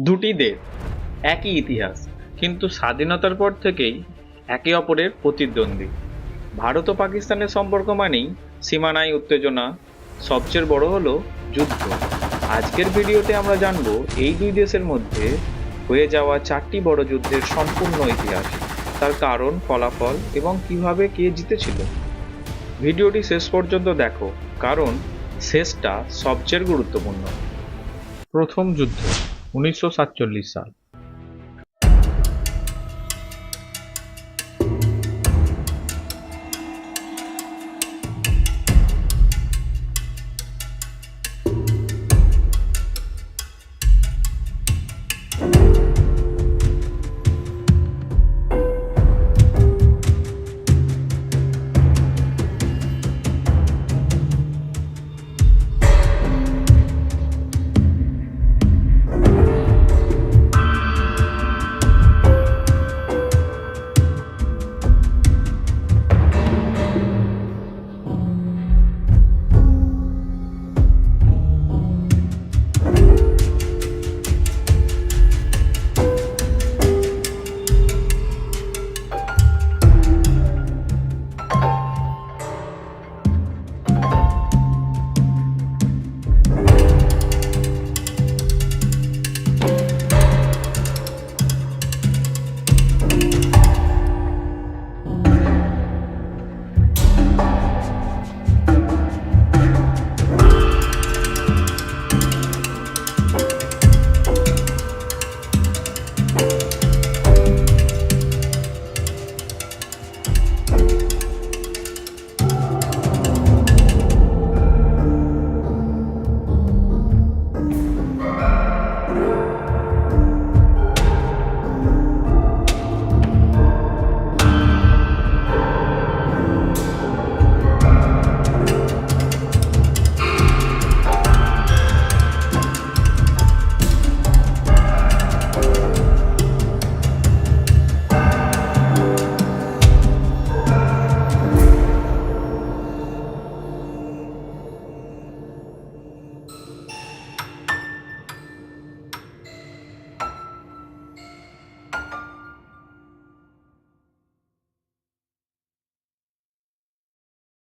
দুটি দেশ, একই ইতিহাস, কিন্তু স্বাধীনতার পর থেকেই একে অপরের প্রতিদ্বন্দ্বী। ভারত ও পাকিস্তানের সম্পর্ক মানেই সীমানায় উত্তেজনা, সবচেয়ে বড় হলো যুদ্ধ। আজকের ভিডিওতে আমরা জানব এই দুই দেশের মধ্যে হয়ে যাওয়া 4টি বড় যুদ্ধের সম্পূর্ণ ইতিহাস, তার কারণ, ফলাফল এবং কিভাবে কে জিতেছিল। ভিডিওটি শেষ পর্যন্ত দেখো, কারণ শেষটা সবচেয়ে গুরুত্বপূর্ণ। প্রথম যুদ্ধ 1947 সাল।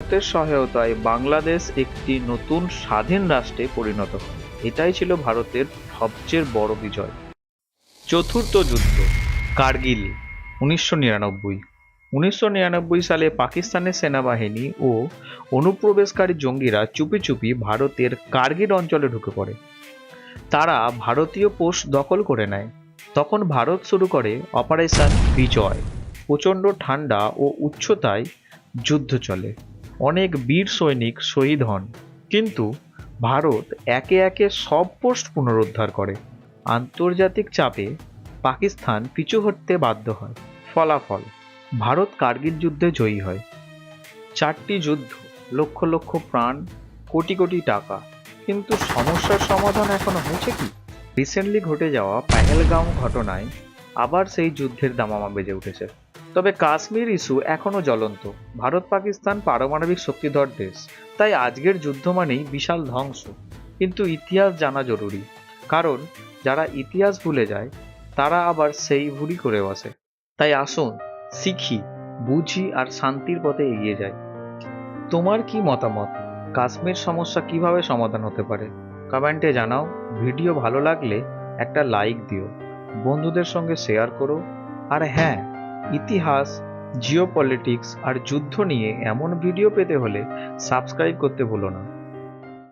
ভারতের সহায়তায় বাংলাদেশ একটি নতুন স্বাধীন রাষ্ট্রে পরিণত হয়। এটাই ছিল ভারতের সবচেয়ে বড় বিজয়। চতুর্থ যুদ্ধ কার্গিল 1999। 1999 সালে পাকিস্তানের সেনাবাহিনী ও অনুপ্রবেশকারী জঙ্গিরা চুপি চুপি ভারতের কার্গিল অঞ্চলে ঢুকে পড়ে। তারা ভারতীয় পোস্ট দখল করে নেয়। তখন ভারত শুরু করে অপারেশন বিজয়। প্রচণ্ড ঠান্ডা ও উচ্চতায় যুদ্ধ চলে। অনেক বীর সৈনিক শহীদ হন, কিন্তু ভারত একে একে সব পোস্ট পুনরুদ্ধার করে। আন্তর্জাতিক চাপে পাকিস্তান পিছু হটতে বাধ্য হয়। ফলাফল, ভারত কার্গিল যুদ্ধে জয়ী হয়। 4টি যুদ্ধ, লক্ষ লক্ষ প্রাণ, কোটি কোটি টাকা, কিন্তু সমস্যার সমাধান এখনো হয়েছে কি? রিসেন্টলি ঘটে যাওয়া পেহেলগাঁও ঘটনায় আবার সেই যুদ্ধের দামামা বেজে উঠেছে। তবে কাশ্মীর ইস্যু এখনো জ্বলন্ত। ভারত পাকিস্তান পারমাণবিক শক্তিধর দেশ, তাই আজকের যুদ্ধ মানেই বিশাল ধ্বংস। কিন্তু ইতিহাস জানা জরুরি, কারণ যারা ইতিহাস ভুলে যায় তারা আবার সেই ভুলই করে বসে। তাই আসুন শিখি, বুঝি আর শান্তির পথে এগিয়ে যাই। তোমার কি মতামত? কাশ্মীর সমস্যা কিভাবে সমাধান হতে পারে? কমেন্টে জানাও। ভিডিও ভালো লাগলে একটা লাইক দিও, বন্ধুদের সঙ্গে শেয়ার করো। আর হ্যাঁ, ইতিহাস, জিওপলিটিক্স আর যুদ্ধ নিয়ে এমন ভিডিও পেতে হলে সাবস্ক্রাইব করতে ভুলো না।